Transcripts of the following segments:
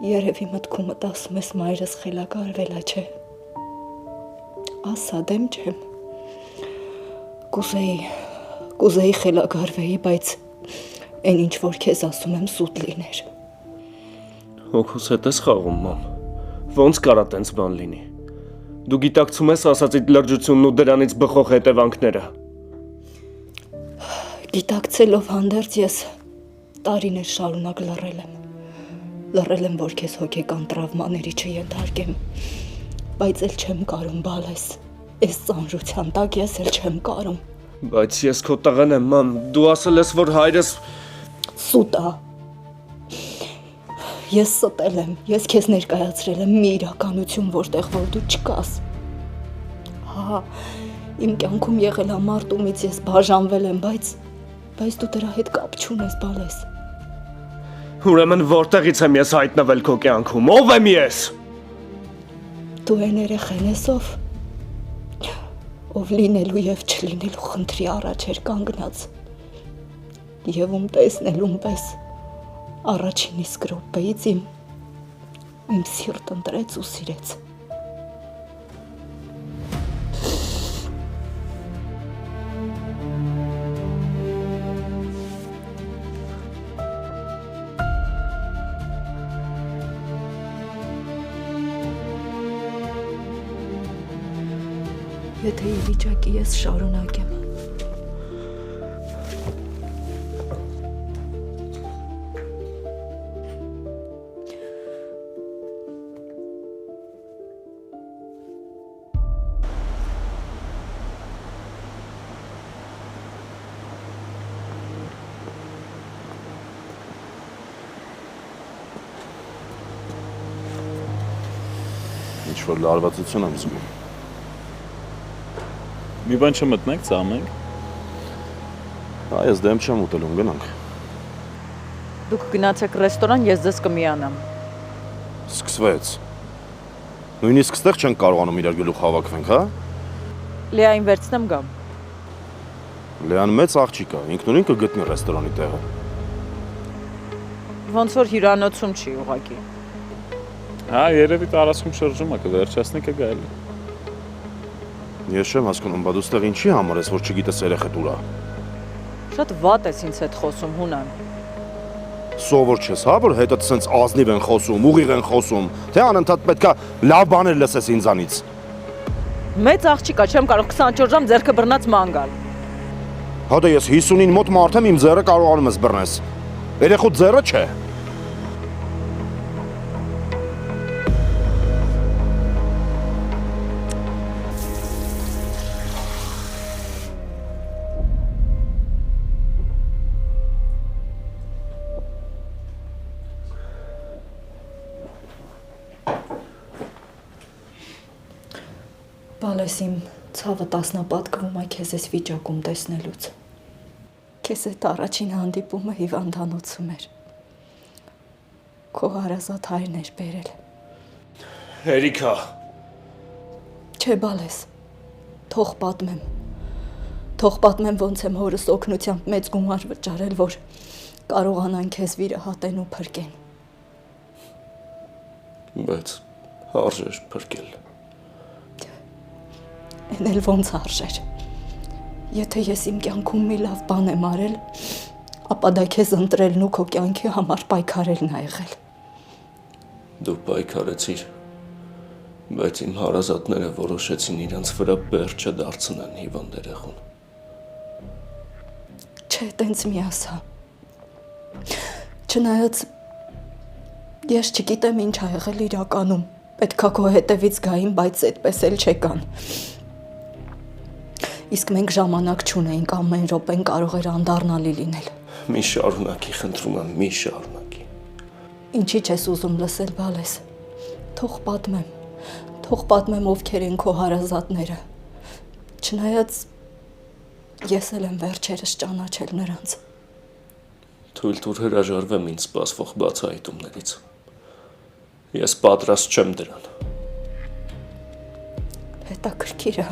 Երևի մտքումդ ասում ես մայրս խելագարվել է, չէ։ Ասա դեմ չեմ։ Կուզեի խելագարվեի, բայց այն ինչ որ քեզ ասում եմ սուտ լիներ։ Հոգուս հետ ես խաղում, մամ։ Ոնց կարա տենց բան լինի։ Դու գիտակցում ես ասածիդ լրջությունն ու դրանից բխող հետևանքները։ Գիտակցելով հանդերձ ես տարիներ շարունակ լռել եմ, որ քեզ հոգեկան տրավմաների չենթարկեմ, բայց էլ չեմ կարում, բալես, այս ծանրության տակ ես էլ չեմ կարում։ Բայց ես քո տղան եմ, մամ, դու ասել ես, որ հայրս… Սուտ ա։ Ես ստել եմ, ես քեզ ներկայացրել եմ մի իրականություն, որտեղ որ դու չկաս։ Հա, իմ կյանքում եղել ա մարտումից ես բաժանվել եմ, բայց դու դրա հետ կապ չունես, բալես։ Ուրեմն որտեղից եմ ես հայտնվել քո կյանքում, ով եմ ես։ Դու այն երեխան ես, ով լինելու եւ չլինելու խնդրի առաջ էր կանգնած։ Եվ տեսնելուն պես առաջին իսկ րոպեից իմ սիրտ ընտրեց ու սիրեց։ Եթե ի վիճակի ես շարունակեմ։ Ինչ-որ լարվածություն եմ զգում։ Մի բան չմտնենք, ծամենք։ Այս դեմ չեմ ուտելում, գնանք։ Դուք գնացեք ռեստորան, ես ձեզ կմիանամ։ Սկսվեց։ Նույնիսկ ստեղ չենք կարողանում իրար գլուխ հավաքվենք, հա։ Լեային վերցնեմ գամ։ Լեան մեծ աղջիկ է, ինքնուրույն կգտնի ռեստորանի տեղը։ Ոնց որ հյուրանոցում չի ուղղակի։ Հա, երևի տարածքում շրջում է, կվերջացնի կգայլի։ Ես չեմ հասկանում, բա դու ստեղ ինչի համար ես, որ չգիտես երեխեդ ուր է։ Շատ վատ ես ինձ հետ խոսում, Հունան։ Սովոր չես, հա, որ հետդ սենց ազնիվ են խոսում, ուղիղ են խոսում, թե անընդհատ պետքա լավ բաներ լսես ինձանից։ Մեծ աղջիկ է, չեմ կարող 24 ժամ ձեռքը բռնած ման գալ։ Հա դե ես 50-ին մոտ մարդ եմ, իմ ձեռը կարողանում ես բռնես։ Երեխուդ ձեռը չէ։ Բալես իմ ցավը տասնապատկվում է քեզ այս վիճակում տեսնելուց։ Քեզ այդ առաջին հանդիպումը հիվանդանոցում էր։ Քո հարազատ հայրն էր բերել։ Հերիքա։ Չէ, բալես, թող պատմեմ ոնց եմ հորս օգնությամբ մեծ գումար վճարել, որ կարողանան քեզ վիրահատեն ու փրկեն։ Բայց հարժեր փրկել։ Էն էլ ոնց արժեր։ Եթե ես իմ կյանքում մի լավ բան եմ արել, ապա դա քեզ ընտրելն ու քո կյանքի համար պայքարելն ա եղել։ Դու պայքարեցիր, բայց իմ հարազատները որոշեցին իրենց վրա բերչը դարձնեն հիվանդ երեխուն։ Չէ, տենց մի ասա։ Չնայած ես չգիտեմ ինչ ա եղել իրականում, պետքա քո հետևից գային, բայց այդպես էլ չեկան։ Իսկ մենք ժամանակ չունեինք, ամեն րոպեն կարող էր անդառնալի լինել։ Մի շարունակի, խնդրում եմ, մի շարունակի։ Ինչի՞ չես ուզում լսել, բալես։ Թող պատմեմ ովքեր են քո հարազատները։ Չնայած ես էլ եմ վերջերս ճանաչել նրանց։ Թույլ տուր հրաժարվեմ ինձ սպասվող բացահայտումներից։ Ես պատրաստ չեմ դրան։ Հետաքրքիր է։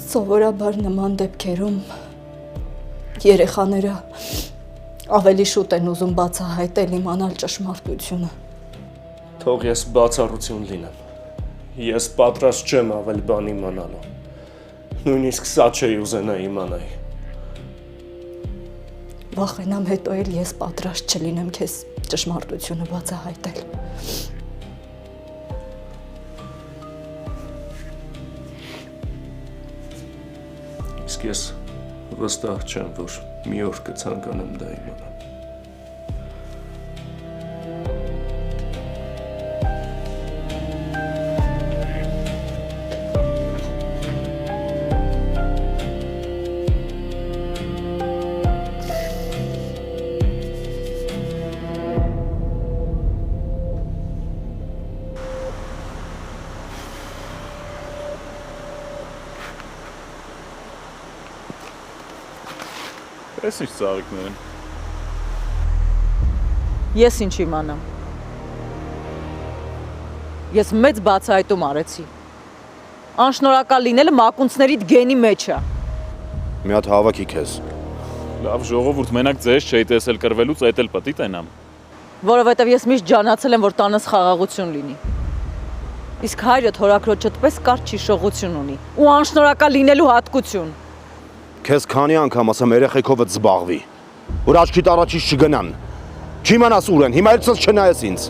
Սովորաբար նման դեպքերում երեխաները ավելի շուտ են ուզում բացահայտել իմանալ ճշմարտությունը։ Թող ես բացառություն լինեմ։ Ես պատրաստ չեմ ավել բան իմանալու։ Նույնիսկ սա չէի ուզենա իմանայի։ Վախենամ հետո էլ ես պատրաստ չլինեմ քեզ ճշմարտությունը բացահայտել։ Իսկ ես վստահ չեմ, որ մի օր կցանկանամ դա իմանալ։ Էս ինչ ծաղիկներ են։ Ես ինչ իմանամ։ Ես մեծ բացահայտում արեցի։ Անշնորհակալ լինելը մակունցներիդ գենի մեջ է։ Մի հատ հավաքի քեզ։ Լավ ժողովուրդ, մենակ ձեզ չէի տեսել կրվելուց, այդ էլ պտի տենամ։ Որովհետև ես միշտ ջանացել եմ, որ տանս խաղաղություն լինի։ Իսկ հայրդ հորաքրոջդ պես կարճ շիշողություն ունի ու անշնորհակալ լինելու հատկություն։ Քեզ քանի անգամ ասեմ երեխեքովդ զբաղվի։ Որ աչքիդ առաջից չգնան։ Չիմանաս ուր են, հիմա էլ ցած չնայես ինձ։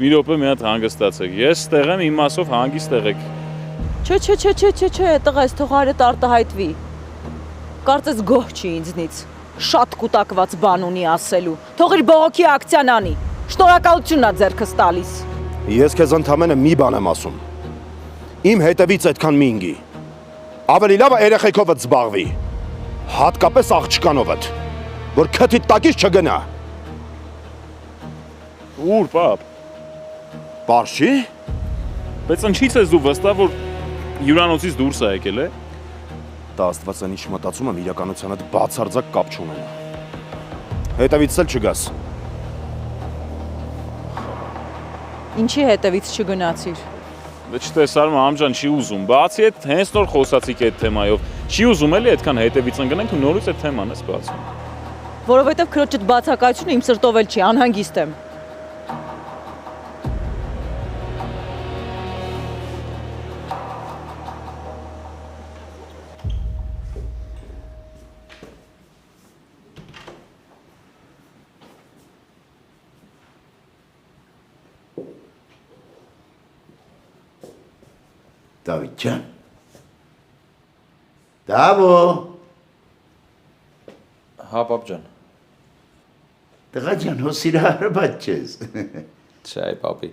Մի րոպե մի հատ հանգստացեք։ Ես ստեղ եմ, իմ մասով հանգիստ եղեք։ Չէ, տղայս թող հայրդ արտահայտվի։ Կարծես գոհ չի ինձնից։ Շատ կուտակված բան ունի ասելու։ Թող իր բողոքի ակցիան անի։ Շնորհակալությունն է ձեռքս տալիս։ Ես քեզ ընդամենը մի բան եմ ասում։ Իմ հետևից այդքան մի ինգի։ Ավելի լավ է երեխեքովդ զբաղվի։ Հատկապես աղջկանովդ, որ քթիդ տակից չգնա։ Ուր, պապ։ Պարշի։ Բայց ինչի՞ց ես դու վստահ, որ հյուրանոցից դուրս է եկել է։ Դա աստվածային ինչ մտածում եմ իրականության հետ բացարձակ կապ չունենա։ Հետևից էլ չգաս։ Ինչի հետևից չգնացիր։ Դե չտեսար մամ ջան, չի ուզում։ Բացի այդ հենց նոր խոսացիք այդ թեմայով։ Չի ուզում էլի այդքան հետևից ընկնենք ու նորից այդ թեման էս բացում։ Որովհետև քրոջդ բացակայությունը իմ սրտով էլ չի, անհանգիստ եմ։ Դավիթ ջան։ Դավո։ Հա, պապ ջան։ Տղա ջան, հո սիրահարը բաց չես։ Չէ, պապի։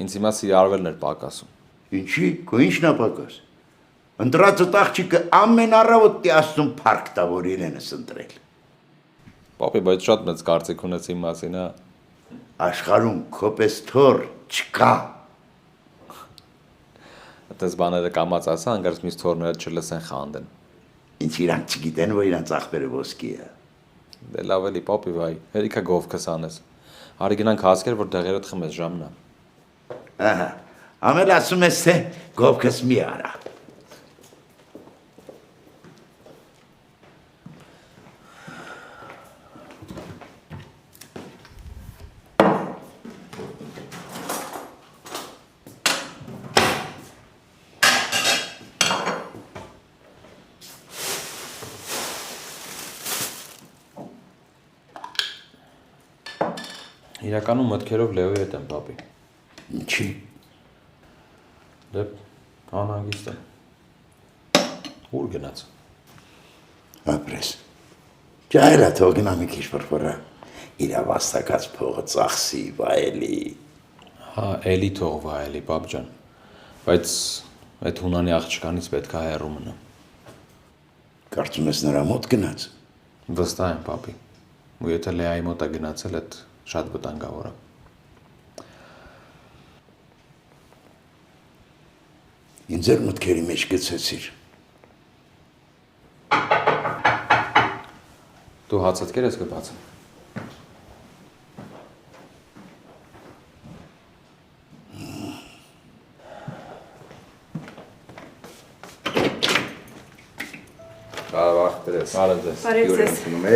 Ինձ հիմա սիրահարվելն էր պակասում։ Ինչի, քո ինչն է պակաս։ Ընտրածը աղջիկը ամեն առավոտի աստուն փառք տա, որ իրենս ընտրել։ Պապի, բայց շատ մեծ կարծիք ունես իմ մասին, հա։ Աշխարհում քո պես թոր չկա։ Այդպես բաները կամած ասա, հանկարծ մյուս թորները չլսեն խանդեն։ Ինչ իրանք չգիտեն, որ իրանց աղբերը ոսկի է։ Դե լավ էլի, պապի, վայ, հերիքա գովքս անես։ Արի գնանք հասկեր, որ դեղերդ խմես ժամն է։ Ահա, ամել ասում ես, թե գովքս մի արա։ Իրականում մտքերով Լեոյի հետ եմ, պապի։ Ինչի։ Դե անհանգիստ եմ։ Ուր գնաց։ Ապրես։ Ջայրա թող գնա մի քիչ փրփրա։ Իրա վաստակած փողը ծախսի, վայելի։ Հա, էլի թող վայելի, պապ ջան։ Բայց այդ հունանի աղջկանից պետք է հեռու մնամ։ Կարծում ես նրա մոտ գնաց։ Վստահ եմ, պապի։ Ու եթե Լեայի մոտ է գնացել, այդ շատ վտանգավոր է։ Ինձ էլ մտքերի մեջ գցեցիր։ Դու հացդ կեր ես կբացեմ։ Բարև դրես։ Բարև ձեզ։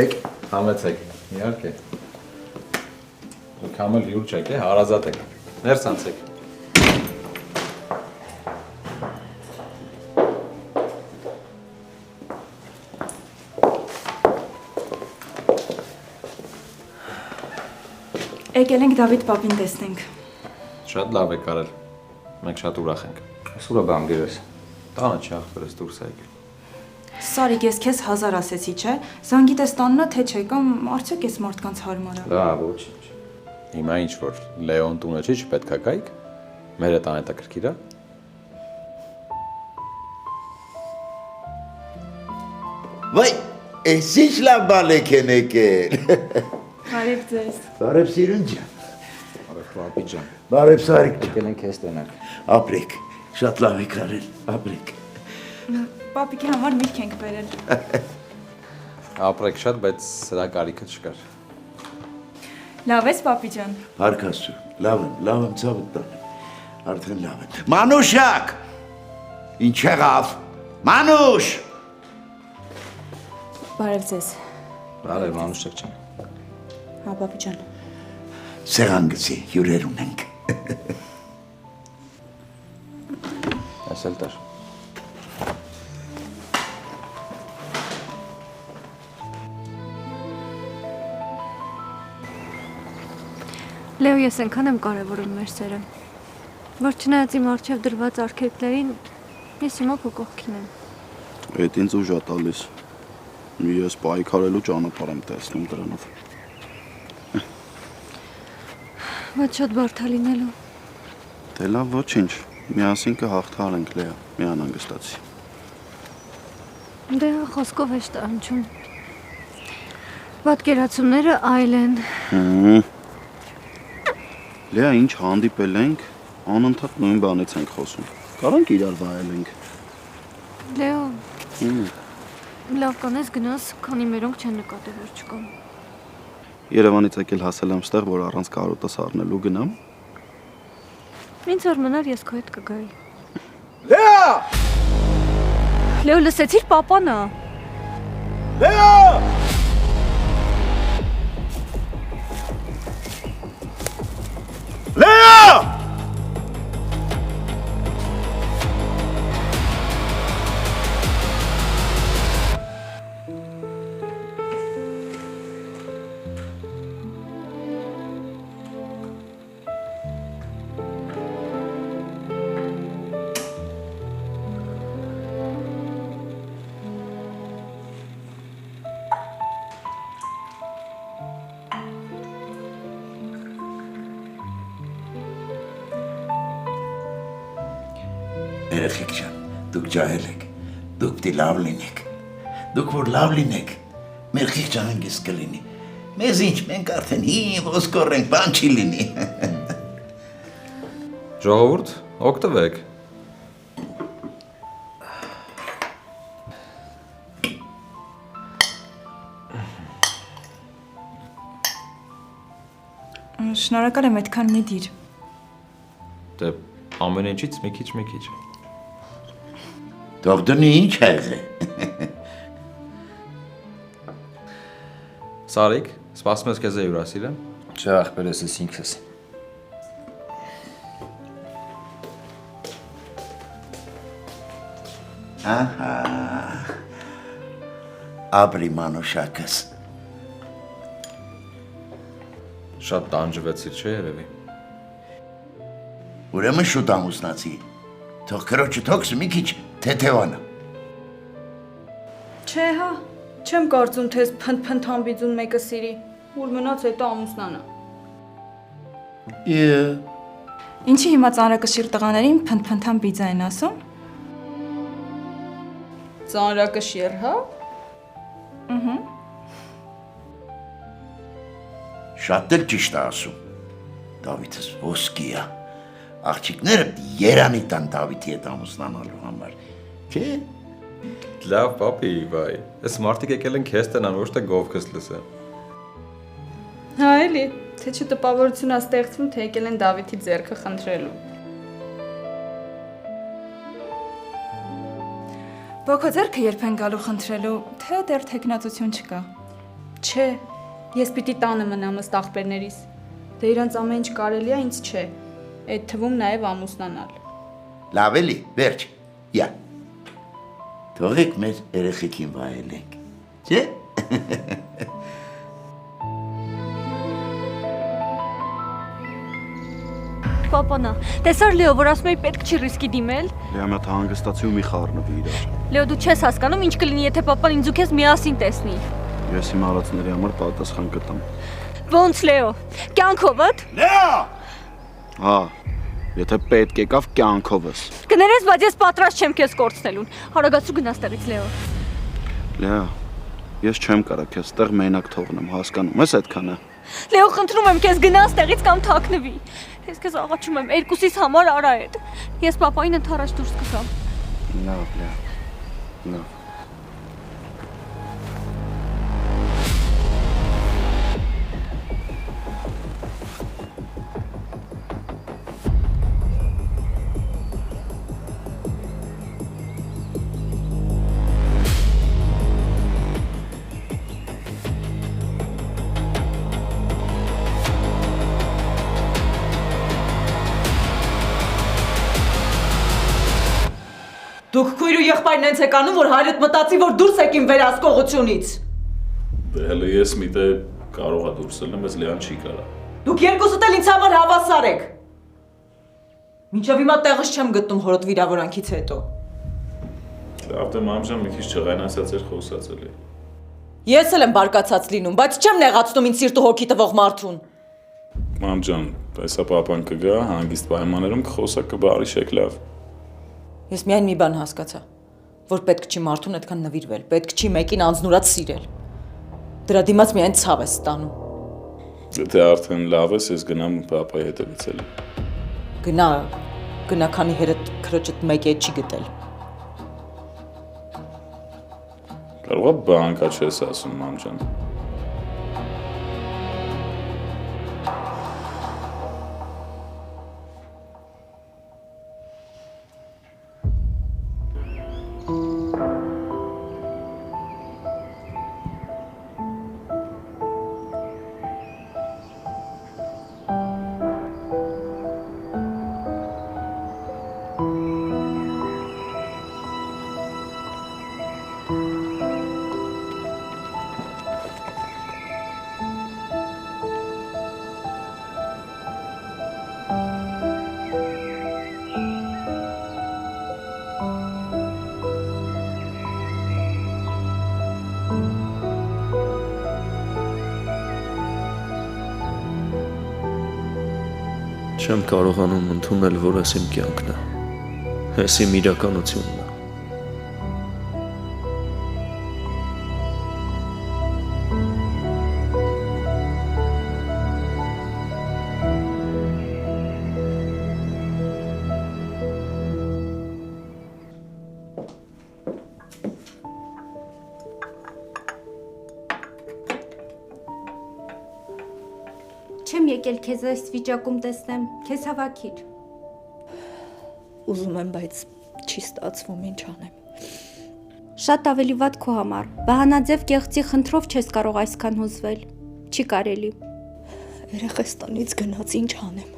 Եք։ Համեցեք։ Իհարկե։ Դուք համել յուր չեք, հարազատ եք։ Ներս անցեք։ Եկել ենք Դավիթ պապին տեսնենք։ Շատ լավ եք արել։ Մենք շատ ուրախ ենք։ Սուրա բան գերես։ Տանը չի ախպերս դուրս է եկել։ Սարիկ, ես քեզ 1000 ասեցի, չէ՞։ Զանգի տես տաննա թե չէ, կամ արդյոք ես մարդկանց հարմար է։ Լավ, ոչինչ։ Հիմա ինչ որ Լեոն տունը չի չպետք է գայք։ Մեր հետ անհետաքրքիր է։ Վայ, ես ինչ լավ բալեք են եկել։ Բարև ձեզ։ Բարև սիրուն ջան։ Բարև պապի ջան։ Բարև Սարիկ ջան։ Եկել ենք քեզ տենակ։ Ապրեք, շատ լավ եք արել, ապրեք։ Պապիկի համար միտք ենք բերել։ Ապրեք շատ, բայց սրա կարիքը չկար։ Լավ ես, պապի ջան։ Հարկ Աստծո, լավ եմ ցավը տանեմ։ Արդեն լավ եմ։ Մանուշակ։ Ինչ եղավ։ Մանուշ։ Բարև ձեզ։ Բարև Մանուշակ ջան։ Հա, պապի ջան։ Սեղան գցի, հյուրեր ունենք։ Ասել տար։ Լեո, ես այնքան եմ կարևորում մեր սերը, որ չնայած իմ առջև դրված արգելքներին, ես հիմա քո կողքին եմ։ Այդ ինձ ուժ է տալիս։ Ես պայքարելու ճանապարհ եմ տեսնում դրանով։ Բայց շատ բարդ է լինելու։ Դե լավ, ոչինչ։ Միասին կհաղթահարենք, Լեա, մի անհանգստացի։ Դե խոսքով հեշտ է հնչում։ Պատկերացումները այլ են։ Լեա, ինչ հանդիպել ենք, անընդհատ նույն բանից ենք խոսում։ Կարանք իրար վայելենք։ Լեո, լավ կանես գնաս, քանի մերոնք չեն նկատել, որ չկամ։ Երևանից եկել հասել եմ ստեղ, որ առանց կարոտս առնելու գնամ։ Ինձ որ մնար ես քո հետ կգայի։ Լեա! Լեո, լսեցիր պապանը։ Լեա! Լեա! Երեխեք ջան, դուք ջահել եք, դուք պիտի լավ լինեք, դուք որ լավ լինեք, մեր խիղճը հանգիստ կլինի, մեզ ինչ, մենք արդեն հին ոսկոր ենք, բան չի լինի։ Ժողովուրդ, օգտվեք։ Շնորհակալ եմ, այդքան մի դիր։ Դե ամեն ինչից մի քիչ։ Թող դնի ինչ եղե։ Սարիկ, սպասում ես քեզ հյուրասիրեմ։ Չէ, ախպերս ես ինքս։ Ահա, ապրի մանուշակս։ Շատ տանջվեցիր, չէ՞ երևի։ Ուրեմն շուտ ամուսնացի, թող քրոջը թոքսը մի քիչ թեթևանա։ Չէ, հա, չեմ կարծում, թե ես փնթ-փնթամբիձուն մեկը սիրի, ուր մնաց հետո ամուսնանա։ Ինչի հիմա ծանրակշիռ տղաներին փնթ-փնթամբիձա են ասում։ Ծանրակշիռ, հա։ Շատ էլ ճիշտ է ասում։ Դավիթս ոսկի է։ Աղջիկները երանի տան Դավիթի հետ ամուսնանալու համար, չէ՞։ Լավ, պապի, վայ։ Այս մարդիկ եկել են քեզ տնան, ոչ թե գովքս լսեն։ Հա, էլի, թե չէ տպավորություն է ստեղծվում, թե եկել են Դավիթի ձեռքը խնդրելու։ Բոքո ձեռքը երբ են գալու խնդրելու, թե դեռ թեկնածություն չկա։ Չէ, ես պիտի տանը մնամ ըստ աղբերներիս։ Դե իրանց ամեն ինչ կարելի է, ինձ չէ։ Այդ թվում նաև ամուսնանալ։ Լավ էլի, վերջ։ Յա։ Թողեք մեր երեխեքին վայելենք։ Չէ՞։ Պապանա, տեսար Լեո, որ ասում էի պետք չի ռիսկի դիմել։ Լեա մա հանգստացի ու մի խառնվի իրար։ Լեո, դու չես հասկանում ինչ կլինի, եթե պապան ինձ ու քեզ միասին տեսնի։ Ես իմ արածների համար պատասխան կտամ։ Ոնց Լեո, կյանքովդ։ Լեա։ Հա, եթե պետք եկավ կյանքովս։ Կներես, բայց ես պատրաստ չեմ քեզ կորցնելուն։ Հարագացու գնաս տեղից Լեո։ Լեա, ես չեմ կարա քեզ տեղ մենակ թողնեմ, հասկանում ես այդքանը։ Լեո, խնդրում եմ քեզ գնաս տեղից կամ թաքնվի։ Ես քեզ աղաչում եմ, երկուսիս համար արա այդ։ Ես պապային ընդառաջ դուրս կգամ։ Լավ, Լեա։ Լավ։ Դուք քույր ու եղբայրն ենց եք անում, որ հայրդ մտածի, որ դուրս եք իմ վերահսկողությունից։ Դե հələ ես միտե կարող է դուրս ելնեմ, բայց Լեան չի կարա։ Դուք երկուսդ էլ ինձ համար հավասար եք։ Մինչև հիմա տեղս չեմ գտնում հորդ վիրավորանքից հետո։ Լավ դե մամջան մի քիչ չղայնացած էր խոսած էլի։ Ես էլ եմ բարկացած լինում, բայց չեմ նեղացնում ինձ սիրտը հոգի տվող մարդուն։ Մամջան, այսա պապան կգա, հանգիստ պայմաններում կխոսա կբարիշեք լավ։ Ես միայն մի բան հասկացա, որ պետք չի մարդուն այդքան նվիրվել, պետք չի մեկին անձնուրաց սիրել։ Դրա դիմաց միայն ցավ է ստանում։ Եթե արդեն լավ ես, ես գնամ պապայի հետևից էլի։ Գնա, քանի հերդ քրոջդ մեկ է չի գտել։ Կարող է բանկա չես ասում, մամջան։ Չեմ կարողանում ընդունել, որ ես իմ կյանքն է, ես իմ իրականությունն է։ Չեմ եկել քեզ այս վիճակում տեսնեմ, քեզ հավաքիր։ Ուզում եմ, բայց չի ստացվում, ինչ անեմ։ Շատ ավելի վատ քո համար։ Վահանաձև կեղծի խնդրով չես կարող այսքան հուզվել։ Չի կարելի։ Երեխես տնից գնաց, ինչ անեմ։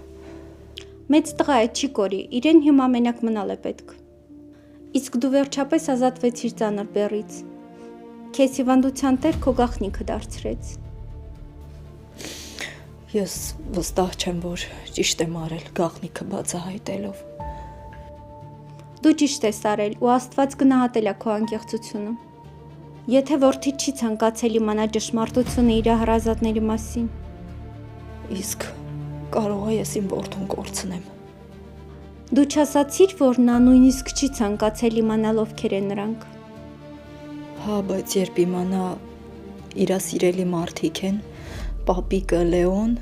Մեծ տղա է, չի կորի, իրեն հիմա մենակ մնալ է պետք։ Իսկ դու վերջապես ազատվեցիր ծանր բեռից։ Քեզ հիվանդության տեր քո գաղտնիքը դարձրեց։ Ես վստահ չեմ, որ ճիշտ եմ արել գաղտնիքը բացահայտելով։ Դու ճիշտ ես արել ու Աստված գնահատել է քո անկեղծությունը։ Եթե որդիդ չի ցանկացել իմանալ ճշմարտությունը իր հարազատների մասին, Իսկ կարող է ես իմ որդուն կորցնեմ։ դու չասացիր, որ նա նույնիսկ չի ցանկացել իմանալ ովքեր են նրանք։ Հա, բայց երբ իմանա իր սիրելի մարդիկ են, պապիկը, Լեոն,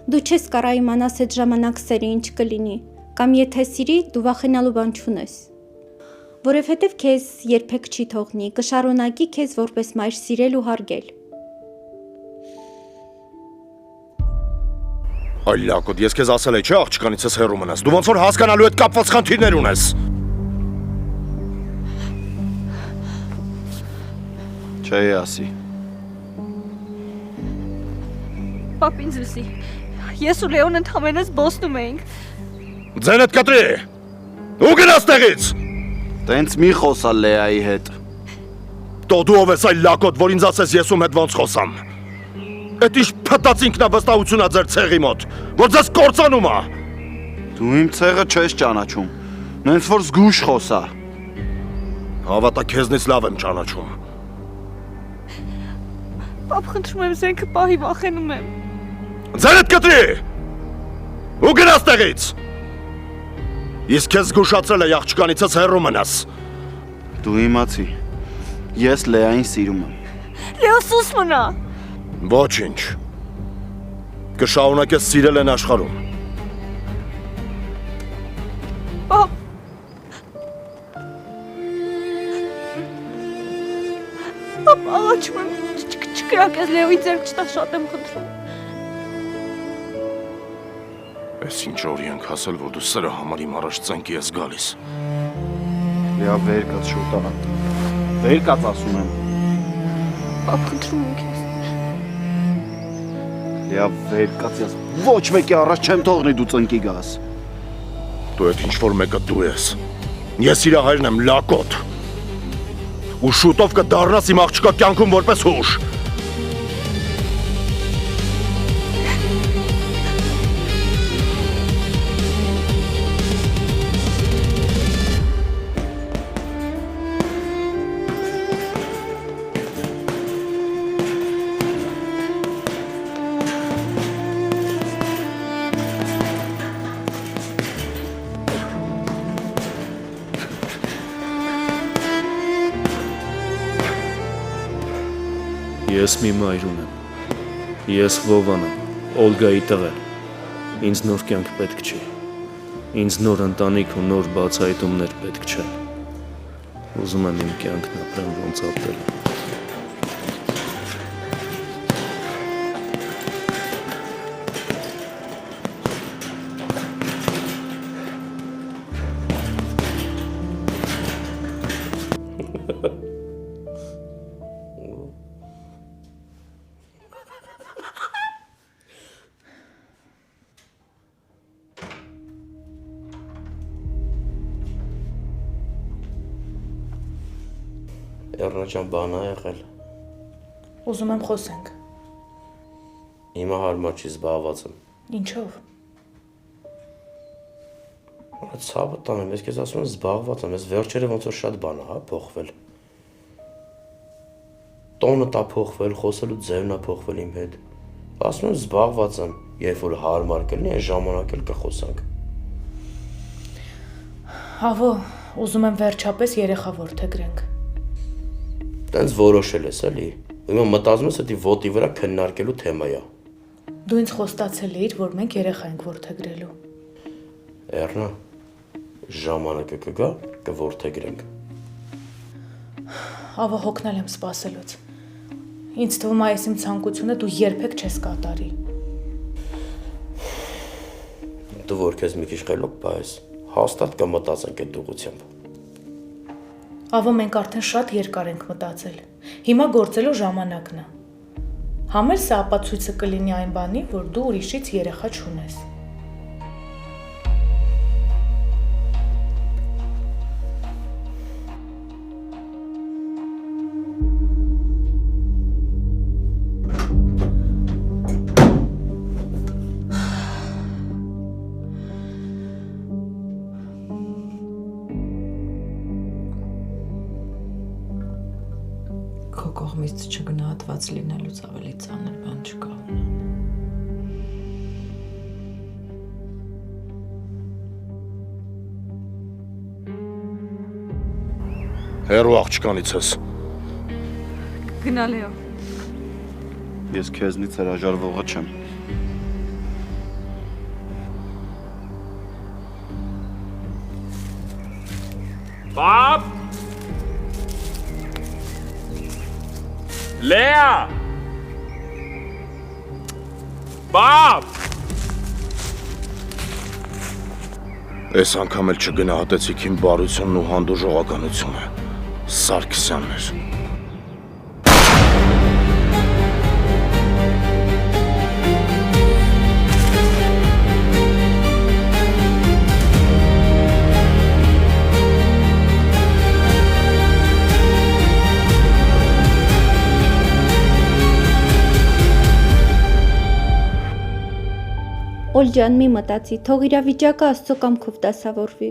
Դու չես կարա իմանաս այդ ժամանակ սերը ինչ կլինի, կամ եթե սիրի, դու վախենալու բան չունես։ Որովհետև քեզ երբեք չի թողնի, կշարունակի քեզ որպես մայր սիրել ու հարգել։ Այ լակոտ, ես քեզ ասել էի, չէ՞ աղջկանիցս հեռու մնաս։ Դու ոնց որ հասկանալու հետ կապված խնդիրներ ունես։ Չէ՞ ասի։ Պապ ինձ լսի։ Ես ու Լեոն ընդհանրապես բոսնում էինք։ Ձենդ կտրի։ Ու գնաց տեղից։ Տենց մի խոսա Լեայի հետ։ Տո դու ով ես այ լակոտ, որ ինձ ասես ես ում հետ ոնց խոսամ։ Էդ ինչ փտած ինքնավստահությունա ձեր ցեղի մոտ, որ ձեզ կործանում է։ Դու իմ ցեղը չես ճանաչում։ Նենց որ զգուշ խոսա։ Հավատա քեզնից լավ եմ ճանաչում։ Պապ, խնդրում եմ, զենքը պահի, վախենում եմ։ Ձենդ կտրի։ Ու գնաց տեղից։ Իսկ քեզ զգուշացրել է աղջկանիցս հեռու մնաս։ Դու իմացի։ Ես Լեային սիրում եմ։ Լեո սուս մնա։ Ոչինչ։ Կշարունակես սիրել են աշխարհում։ Պապ։ Պապ, աղաչում եմ, չկրակես Լեոյի ձեռք չտա, շատ եմ խնդրում։ Ես ինչ օրի ենք հասել, որ դու սրա համար իմ առաջ ծնկի ես գալիս։ Լեա վեր կաց շուտանա։ Վեր կաց ասում եմ։ Պապ, խնդրում եմ քեզ։ Լեա վեր կաց ես։ Ոչ մեկի առաջ չեմ թողնի դու ծնկի գաս։ Դու այդ ինչ որ մեկը դու ես։ Ես իր հայրն եմ լակոտ։ Ու շուտով կդառնաս իմ աղջկա կյանքում որպես հուշ։ Ես մի մայր ունեմ։ Ես Վովան եմ, Օլգայի տղեն։ Ինձ նոր կյանք պետք չի։ Ինձ նոր ընտանիք ու նոր բացահայտումներ պետք չեն։ Ուզում եմ իմ կյանքն ապրեմ ոնց ապրել եմ։ Էռնաճան բան ա եղել։ Ուզում եմ խոսենք։ Հիմա հարմար չի զբաղված եմ։ Ինչով։ Ցավը տանեմ, ես քեզ ասում եմ զբաղված եմ, ես վերջերը ոնց որ շատ բան ա, հա, փոխվել։ Տոնը տա փոխվել, խոսելու ձևն ա փոխվել իմ հետ։ Ասում եմ զբաղված եմ, երբ որ հարմար կլինի, այս ժամանակ էլ կխոսանք։ Հավո, ուզում եմ վերջապես երեխա որդեգրենք։ Տենց որոշել ես, էլի։ Հիմա մտածում ես էդի ոտի վրա քննարկելու թեմա է։ Դու ինձ խոստացել էիր, որ մենք երեխա ենք որդեգրելու։ Էռնա, ժամանակը կգա, կորդեգրենք։ Ավո, հոգնել եմ սպասելուց։ Ինձ թվում է այս իմ ցանկությունը դու երբեք չես կատարի։ Դու որ քեզ մի քիչ խելոք պահես, հաստատ կմտածենք այդ ուղղությամբ։ Ավո, մենք արդեն շատ երկար ենք մտածել։ Հիմա գործելու ժամանակն է։ Համել սա ապացույցը կլինի այն բանի, որ դու ուրիշից երեխա չունես։ Քո կողմից չգնահատված լինելուց ավելի ծանր բան չկա։ Հերո աղջկանից ես։ Գնա Լեո։ Ես քեզնից հրաժարվողը չեմ։ Պապ! Լեա! Պապ! Այս անգամ էլ չգնահատեցիք իմ բարությունն ու հանդուրժողականությունը։ Սարգսյաններ։ Օլջան, մի մտածի, թող իրավիճակը Աստծո կամքով դասավորվի։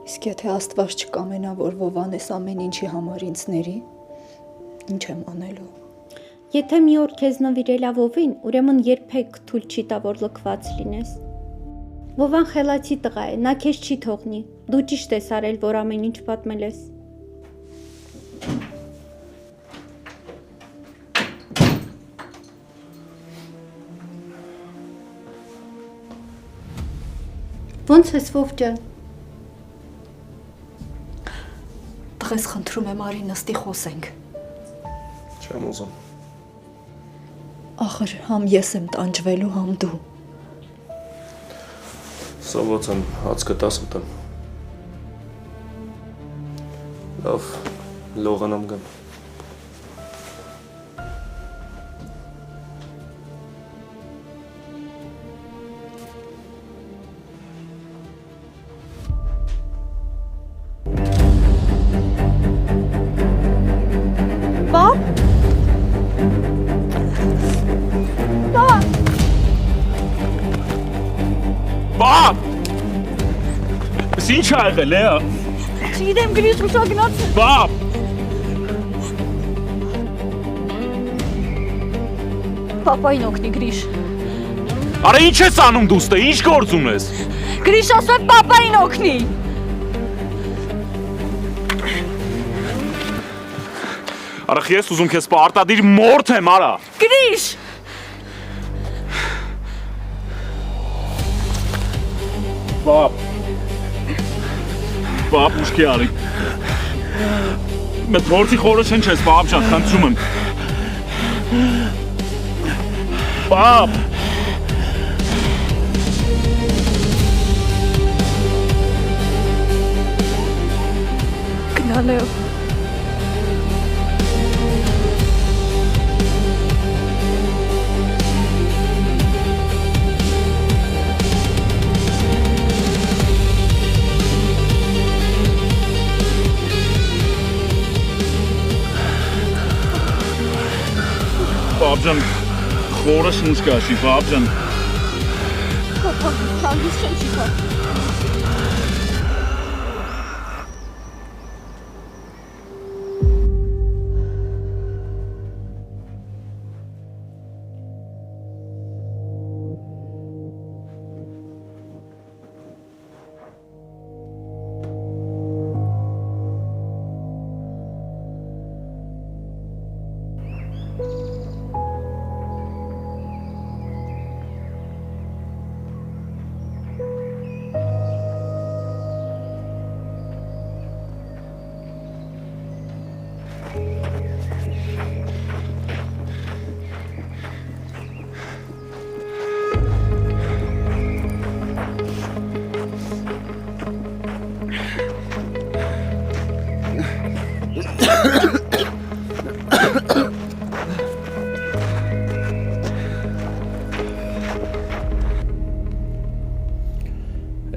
Իսկ եթե Աստված չկամենա, որ Վովանես ամեն ինչի համար ինձ ների, ինչ եմ անելու։ Եթե մի օր քեզ նվիրել ա Վովին, ուրեմն երբեք թույլ չի տա, որ լքված լինես։ Վովան խելացի տղա է, նա քեզ չի թողնի։ Դու ճիշտ ես արել, որ ամեն ինչ պատմել ես։ Ոնց ես Վով ջան։ Տղես խնդրում եմ արի նստի խոսենք։ Չեմ ուզում։ Ախր համ ես եմ տանջվելու, համ դու։ Սովորած եմ հաց կտաս ուտեմ։ Լավ, լողանամ գամ։ Բա! Ինչ ա եղել, Լեա։ Չգիտեմ, Գրիշ ուշա գնաց։ Բա! Պապային օգնի, Գրիշ։ Արա ինչ ես անում դու ստե, ինչ գործ ունես։ Գրիշ ասում է պապային օգնի։ Արա ես ուզում քեզ պարտադիր մորթ եմ, արա։ Գրիշ։ Պապ, ուշքի արի։ Մետ որդի խորը չեն չես, պապ ճան, խնդրում եմ։ Պապ։ Գնա Լեո։ Պապջան, խորը շունչ կաշի, պապջան։ Հանգիստ չեմ չի կար։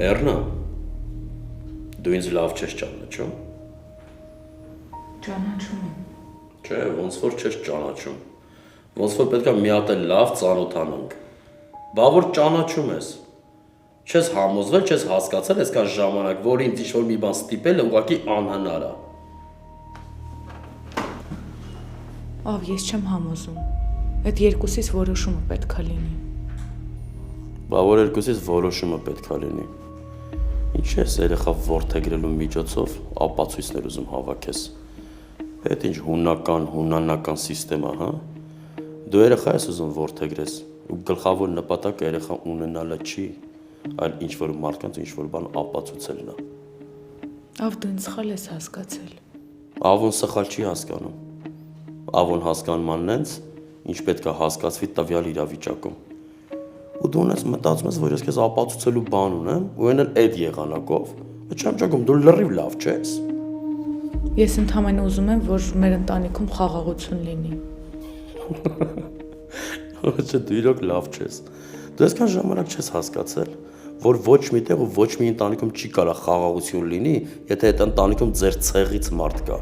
Էրնա, դու ինձ լավ չես ճանաչում։ Ճանաչում եմ։ Չէ, ոնց որ չես ճանաչում։ Ոնց որ պետք է մի հատ էլ լավ ծանոթանանք։ Բա որ ճանաչում ես։ Չես համոզվել, չես հասկացել այսքան ժամանակ, որ ինձ ինչ-որ մի բան ստիպելը ուղղակի անհնար է։ Ավ, ես չեմ համոզում։ Այդ երկուսից որոշումը պետք է լինի։ Բա որ երկուսից որոշումը պետք է լինի։ Ինչ ես երեխա որդեգրելու միջոցով ապացույցներ ուզում հավաքես։ Այդ ինչ հունանական սիստեմա, հա։ Դու երեխա ես ուզում որդեգրես, ու գլխավոր նպատակը երեխա ունենալը չի, այլ ինչ որ մարդկանց ինչ որ բան ապացուցելն է։ Ավ, դու ինձ սխալ ես հասկացել։ Ավոն սխալ չի հասկանում։ Ավոն հասկանում աննենց, ինչ պետք է հասկացվի տվյալ իրավիճակում։ Ու դու ունես մտածում ես, որ ես քեզ ապացուցելու բան ունեմ, ու այն էլ այդ եղանակով, չեմ ճակում, դու լրիվ լավ չես։ Ես ընդհանրապես ուզում եմ, որ մեր ընտանիքում խաղաղություն լինի։ Չէ, դու իրոք լավ չես։ Դու այսքան ժամանակ չես հասկացել, որ ոչ միտեղ ու ոչ մի ընտանիքում չի կարող խաղաղություն լինի, եթե այդ ընտանիքում ձեր ցեղից մարդ կա։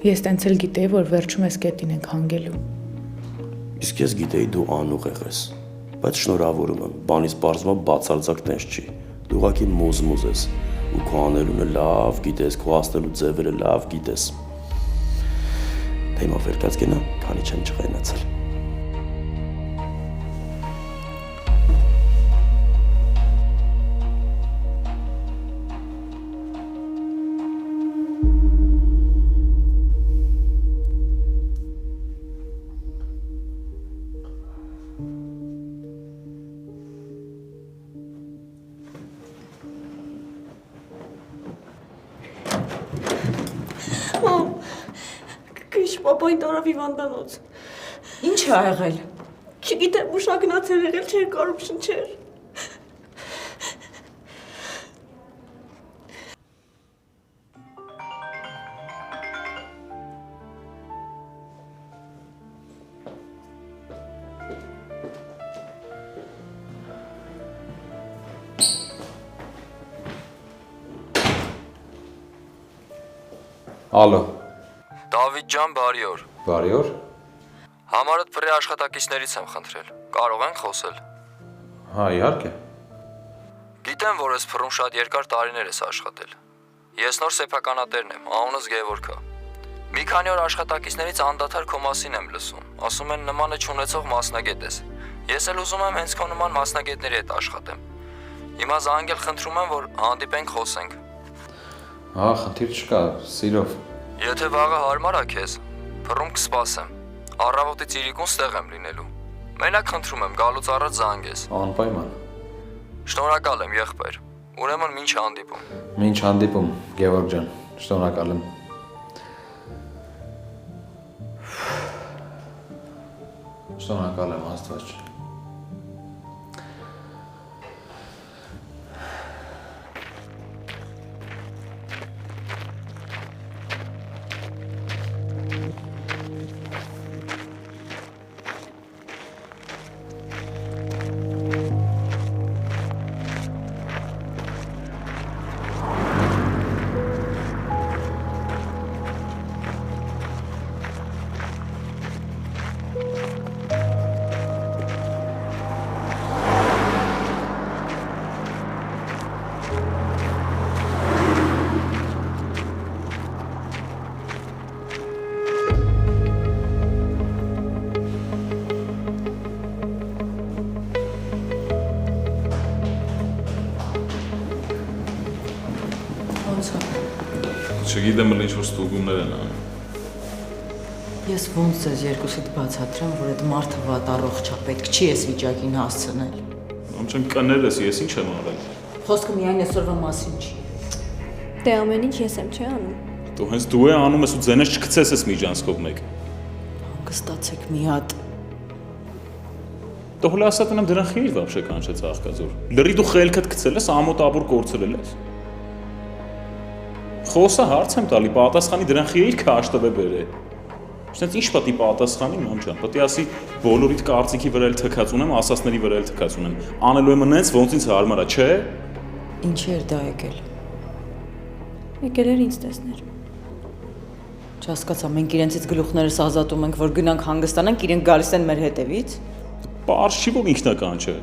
Ես տենց էլ գիտեի, որ վերջում այս կետին ենք հանգելու։ Իսկ ես գիտեի դու անուղեղ ես, բայց շնորհավորում եմ, բանից պարզվում է բացարձակ տես չի։ Դու ուղղակի մուզ ես, ու քո անելունը լավ գիտես, քո հասնելու ձևերը լավ գիտես։ Թե հիմա վեր կաց գնա, քանի չեմ չղայնացել։ Պապային տարավ հիվանդանոց։ Ինչ է եղել։ Չգիտեմ, ուշագնացել եղել, չէր կարող շնչել։ Ալո։ Դավիթ ջան, բարի օր։ Բարի օր։ Համարդ բրի աշխատակիցներից եմ խնդրել։ Կարող ենք խոսել։ Հա, իհարկե։ Գիտեմ, որ ես փռում շատ երկար տարիներ ես աշխատել։ Ես նոր սեփականատերն եմ, անունս Գևորգ է։ Մի քանի օր աշխատակիցներից անդադար քո մասին եմ լսում։ Ասում են նմանը չունեցող մասնագետ ես։ Ես էլ ուզում եմ հենց քո նման մասնագետների հետ աշխատեմ։ Հիմա զանգել խնդրում եմ, որ հանդիպենք խոսենք։ Հա, խնդիր չկա, սիրով։ Եթե վաղը հարմար է քեզ, փռում կսպասեմ։ Առավոտից իրիկուն ստեղ եմ լինելու։ Մենակ խնդրում եմ գալուց առաջ զանգես։ Անպայման։ Շնորհակալ եմ, եղբայր։ Ուրեմն մինչ հանդիպում։ Մինչ հանդիպում, Գևորգ ջան, շնորհակալ եմ։ Շնորհակալ եմ, Աստված ջան։ Չգիտեմ, ինչ որ ստուգումներ են անում։ Ես ոնց ձեզ երկուսիդ բացատրեմ, որ այդ մարդը վատ առողջ է, պետք չի ես վիճակին հասցնել։ Ամչեն կներ ես, ես ինչ եմ արել։ Խոսքը միայն այսօրվա մասին չի։ Դե ամեն ինչ ես եմ չէ անում։ Դու հենց դու է անում ես ու ձենես չգցես ես միջանցքով մեկ։ Հանգստացեք մի հատ։ Դու հələ ասա տնեմ դրան խիր вообще կանչեց աղկազոր։ Լրի դու խելքդ գցել ես, ամոթ աբուր կորցրել ես։ Խոսա հարց եմ տալի, պատասխանի դրան խիր քաշտվե բերե։ Շնից ինչ պատի պատասխանի մամ ջան, պատի ասի բոլորիդ կարծիքի վրա էլ թքած ունեմ, ասասների վրա էլ թքած ունեմ։ Անելու եմ նենց ոնց ինձ հարմար է, չէ՞։ Ինչի էր դա եկել։ Եկել էր ինձ տեսներ։ Չհասկացա, մենք իրենցից գլուխներս ազատում ենք, որ գնանք հանգստանանք, իրենք գալիս են մեր հետևից։ Պարզ չի, որ ինքնական չէ։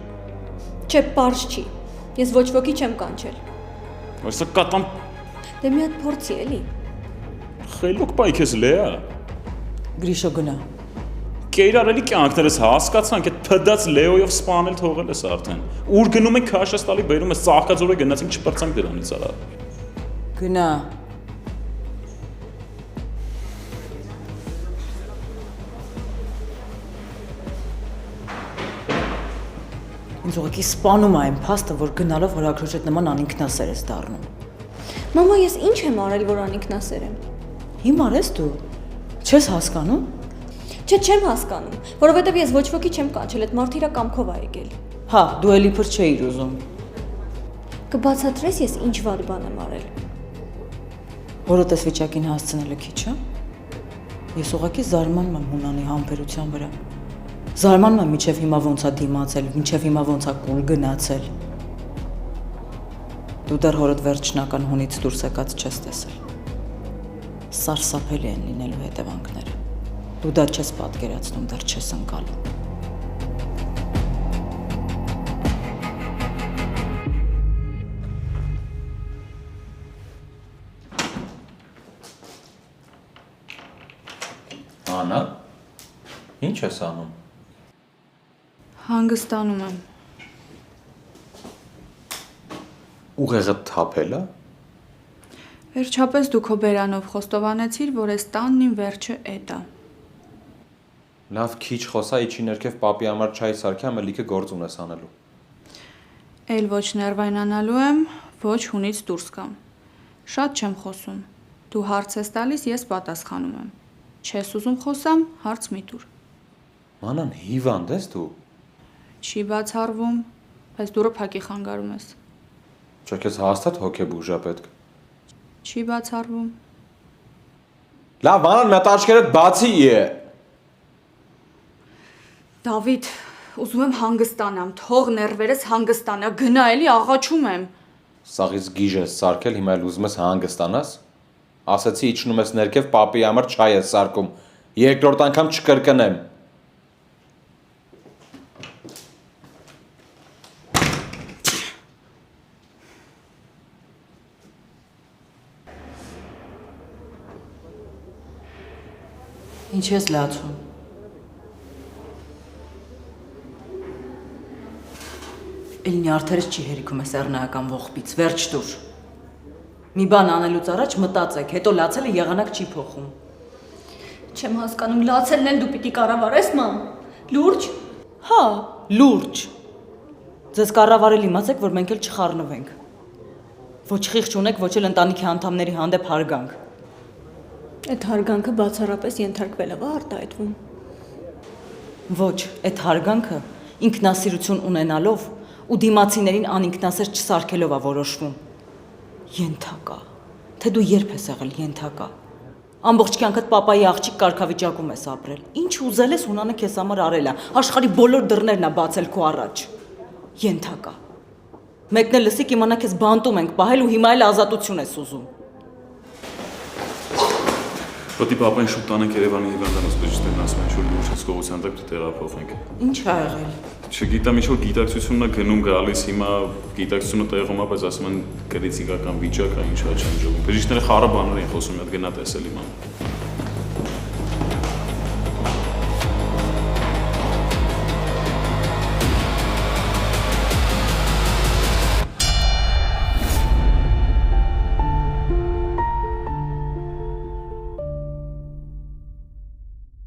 Չէ, պարզ չի։ Ես ոչ ոքի չեմ կանչել։ Այսա կատամ Դե մի հատ փորձի էլի։ խելոք բայ քեզ լեա։ Գրիշո գնա։ Կերարելի կյանքներս հասկացանք, այդ փդած Լեոյով սպանել թողել ես արդեն։ Ուր գնում եք քաշես տալի բերում ես ծաղկաձորը գնացինք չպրծանք դրանից արա։ Գնա։ Ինձ ուղղակի սպանում է այն փաստը, որ գնալով հորաքրոջ հետ նման անինքնասեր ես դառնում։ Մամա, ես ինչ եմ արել, որ անինքնասեր եմ։ Հիմար ես դու։ Չես հասկանում։ Չէ, չեմ հասկանում, որովհետև ես ոչ ոքի չեմ կանչել, այդ մարդը իր կամքով է եկել։ Հա, դու էլի փր չէիր ուզում։ Կբացատրես ես ինչ վատ բան եմ արել։ Որոդ ես վիճակին հասցնելը քիչ է։ Ես ուղղակի զարմանում եմ Հունանի համբերության վրա։ Զարմանում եմ միջև հիմա ոնց է դիմացել, միջև հիմա ոնց է կուլ գնացել։ Դու դեռ հորդ վերջնական հունից դուրս եկած չես տեսել։ Սարսափելի են լինելու հետևանքները։ Դու դա չես պատկերացնում, դեռ չես ընկալում։ Անա, ի՞նչ ես անում։ Հանգստանում եմ։ Ուղեղը թափել է։ Վերջապես դու քո բերանով խոստովանեցիր, որ այս տանն իմ վերջը էդ է։ Լավ քիչ խոսա, իջի ներքև պապի համար չայ սարքյա, մելիքը գործ ունես անելու։ Էլ ոչ ներվայնանալու եմ, ոչ հունից դուրս կամ։ Շատ չեմ խոսում։ Դու հարց ես տալիս, ես պատասխանում եմ։ Չես ուզում խոսամ, հարց մի տուր։ Մանան հիվանդ ես դու։ Չի բացառվում, բայց դուրը փակի խանգարում ես։ Չէ՞ քեզ հաստատ հոգեբուժա պետք։ Չի բացառվում։ Լավ, մանան մատ աչքերդ բացի է։ Դավիթ, ուզում եմ հանգստանամ, թող ներվերս հանգստանա, գնա էլի աղաչում եմ։ Սաղից գիժ ես սարքել, հիմա էլ ուզում ես հանգստանաս։ Ասացի իջնում ես ներքև պապի համար չայ ես սարքում։ Երկրորդ անգամ չկրկնեմ։ Ինչ ես լացում։ Էլինի արդերս չի հերիքում է սեռնայական ողբից, վերջ դուր։ Մի բան անելուց առաջ մտածեք, հետո լացելը եղանակ չի փոխում։ Չեմ հասկանում, լացելն էլ դու պիտի կառավարես, մամ։ Լուրջ։ Հա, լուրջ։ Ձեզ կառավարել իմացեք, որ մենք էլ չխառնվենք։ Ոչ խիղճ ունեք, ոչ էլ ընտանիքի անդամների հանդեպ հարգանք։ Այդ հարգանքը բացառապես ենթարկվելը ո՞ա արտահայտվում։ Ոչ, այդ հարգանքը ինքնասիրություն ունենալով ու դիմացիներին անինքնասեր չսարքելով է որոշվում։ Ենթակա։ Թե դու երբ ես եղել ենթակա։ Ամբողջ կյանքդ պապայի աղջիկ կարգավիճակում ես ապրել։ Ինչ ուզել ես Հունանը քեզ համար արել է։ Աշխարհի բոլոր դռներն է բացել քո առաջ։ Ենթակա։ Մեկն էլ լսի կիմանա քեզ բանտում ենք պահել ու հիմա էլ ազատություն ես ուզում։ Պետք է պապային շուտ տանենք Երևանի հիվանդանոց բժիշկներն ասում են, ինչ որ լուրջ գողության տակ տեղափոխենք։ Ինչ ա եղել։ Չգիտեմ, ինչ որ գիտակցությունն է գնում գալիս, հիմա գիտակցությունը տեղում է, բայց ասում են կրիցիկական վիճակ է, ինչա չեն ժողում։ Բժիշկները խառը բաներ են խոսում, մի հատ գնա տեսել իմ։